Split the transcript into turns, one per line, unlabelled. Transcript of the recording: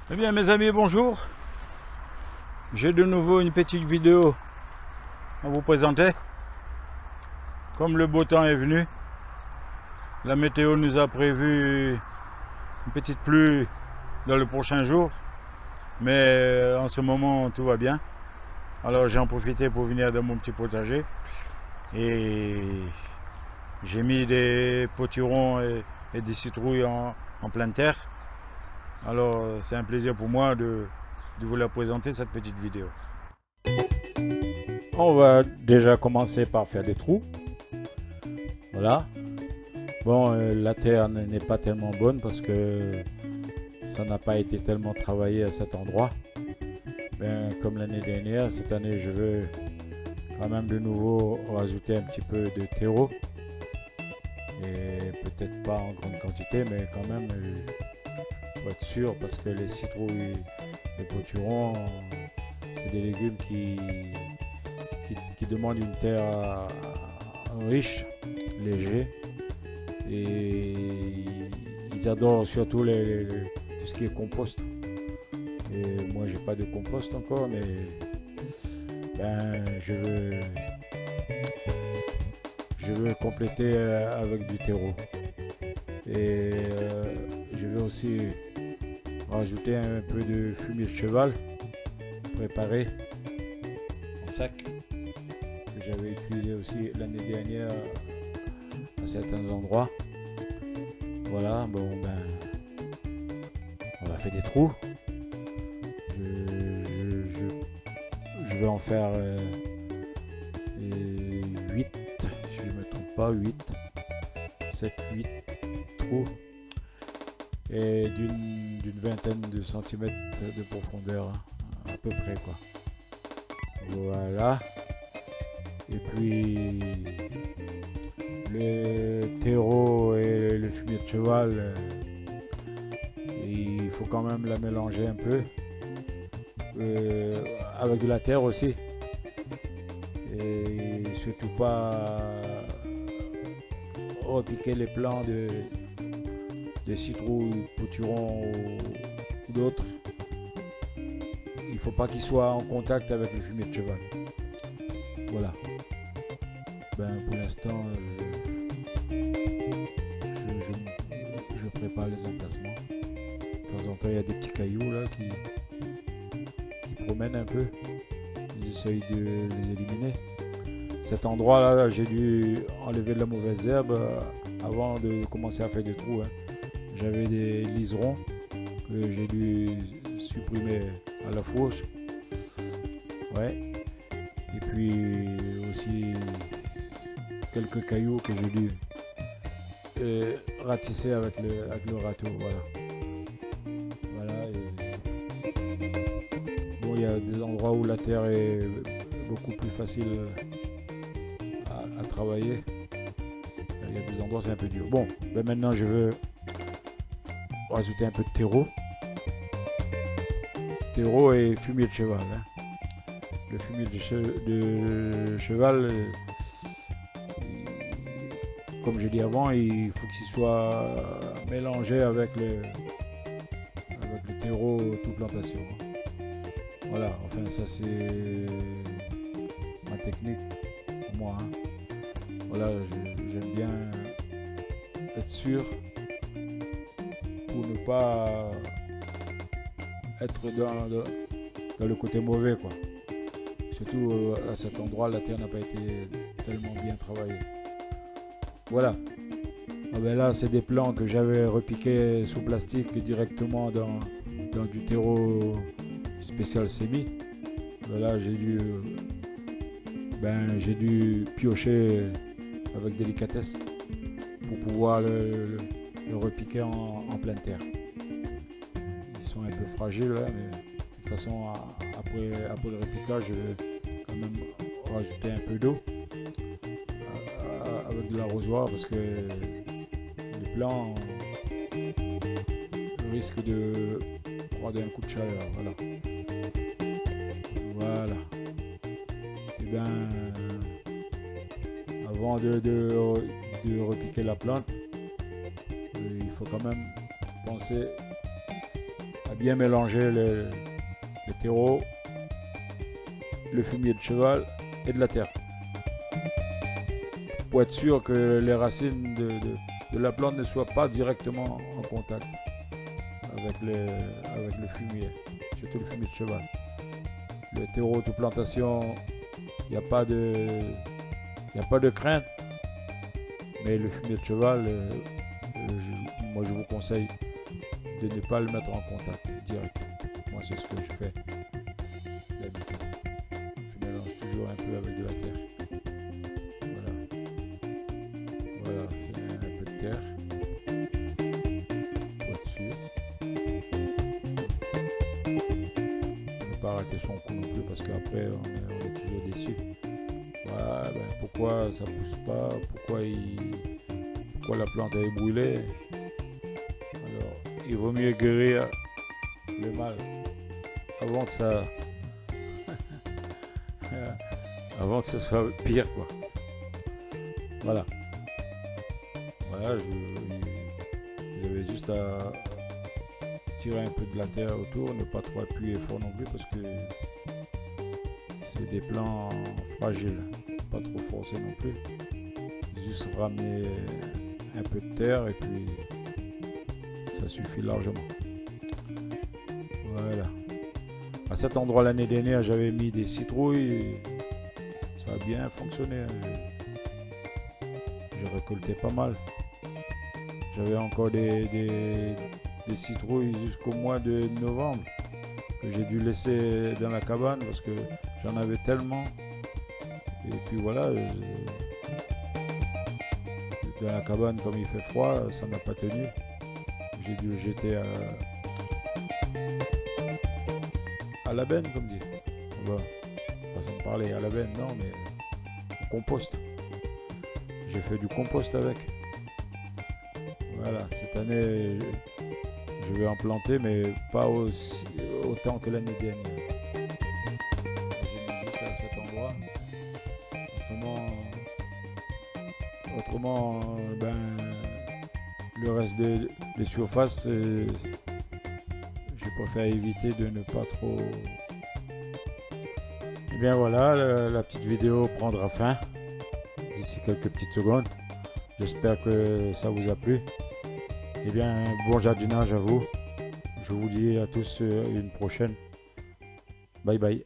Eh bien mes amis, bonjour. J'ai de nouveau une petite vidéo à vous présenter. Comme le beau temps est venu, la météo nous a prévu une petite pluie dans le prochain jour. Mais en ce moment, tout va bien. Alors j'ai en profité pour venir dans mon petit potager. Et j'ai mis des potirons et des citrouilles en pleine terre. Alors c'est un plaisir pour moi de vous la présenter, cette petite vidéo. On va déjà commencer par faire des trous. Voilà. Bon, la terre n'est pas tellement bonne parce que ça n'a pas été tellement travaillé à cet endroit. Ben, comme l'année dernière, cette année je veux quand même de nouveau rajouter un petit peu de terreau. Et peut-être pas en grande quantité, mais quand même pour être sûr, parce que les citrouilles, les potirons, c'est des légumes qui demandent une terre riche, léger, et ils adorent surtout tout ce qui est compost. Et moi j'ai pas de compost encore, mais ben, je veux compléter avec du terreau. Et je vais aussi rajouter un peu de fumier de cheval préparé en sac, que j'avais utilisé aussi l'année dernière à certains endroits. Voilà, bon ben, on va faire des trous. Je vais en faire 8, si je ne me trompe pas, 8, 7, 8 trous, et d'une vingtaine de centimètres de profondeur, à peu près quoi. Voilà. Et puis le terreau et le fumier de cheval, il faut quand même la mélanger un peu avec de la terre aussi, et surtout pas repiquer les plants de citrouilles, potirons ou d'autres. Il faut pas qu'ils soient en contact avec le fumier de cheval. Voilà. Ben, pour l'instant, je prépare les emplacements. De temps en temps, il y a des petits cailloux là qui promènent un peu. J'essaye de les éliminer. Cet endroit là, j'ai dû enlever de la mauvaise herbe avant de commencer à faire des trous. J'avais des liserons que j'ai dû supprimer à la fourche. Ouais. Et puis aussi quelques cailloux que j'ai dû ratisser avec le râteau. Voilà. Voilà. Et bon, il y a des endroits où la terre est beaucoup plus facile à travailler. Il y a des endroits où c'est un peu dur. Bon, ben maintenant je veux rajouter un peu de terreau et fumier de cheval. Le fumier de cheval, comme j'ai dit avant, il faut qu'il soit mélangé avec le terreau tout plantation. Voilà, enfin ça c'est ma technique pour moi. Voilà, j'aime bien être sûr pour ne pas être dans le côté mauvais, quoi. Surtout à cet endroit, la terre n'a pas été tellement bien travaillée. Voilà. Ah ben là, c'est des plants que j'avais repiqués sous plastique directement dans du terreau spécial sémi. Là, j'ai dû piocher avec délicatesse pour pouvoir le repiquer en pleine terre. Ils sont un peu fragiles là, mais de toute façon, après le repiquage, je vais quand même rajouter un peu d'eau avec de l'arrosoir, parce que les plants risquent de prendre un coup de chaleur. Voilà. Voilà. Et bien, avant de repiquer la plante, il faut quand même penser à bien mélanger le terreau, le fumier de cheval et de la terre. Pour être sûr que les racines de la plante ne soient pas directement en contact avec le fumier, surtout le fumier de cheval. Le terreau de plantation, il n'y a pas de crainte, mais le fumier de cheval, moi je vous conseille de ne pas le mettre en contact direct. Moi c'est ce que je fais d'habitude. Je mélange toujours un peu avec de la terre. Voilà, c'est un peu de terre. Pour être sûr. Ne pas rater son coup non plus parce qu'après on est toujours déçu. Voilà, pourquoi ça pousse pas, pourquoi la plante est brûlée. Alors, il vaut mieux guérir le mal avant que ça avant que ce soit pire quoi. Voilà, j'avais juste à tirer un peu de la terre autour, ne pas trop appuyer fort non plus parce que c'est des plants fragiles, pas trop forcer non plus, juste ramener un peu de terre et puis ça suffit largement. Voilà. À cet endroit l'année dernière j'avais mis des citrouilles et ça a bien fonctionné. J'ai récolté pas mal. J'avais encore des citrouilles jusqu'au mois de novembre que j'ai dû laisser dans la cabane parce que j'en avais tellement. Et puis voilà, dans la cabane comme il fait froid, ça n'a pas tenu. J'ai dû le jeter à la benne comme dit. Voilà. Façon de parler à la benne, non mais au compost. J'ai fait du compost avec. Voilà, cette année je vais en planter mais pas autant que l'année dernière. J'ai mis juste à cet endroit. Autrement le reste des surfaces, je préfère éviter de ne pas trop. Et bien voilà, la petite vidéo prendra fin d'ici quelques petites secondes. J'espère que ça vous a plu. Et bien bon jardinage à vous. Je vous dis à tous une prochaine. Bye bye.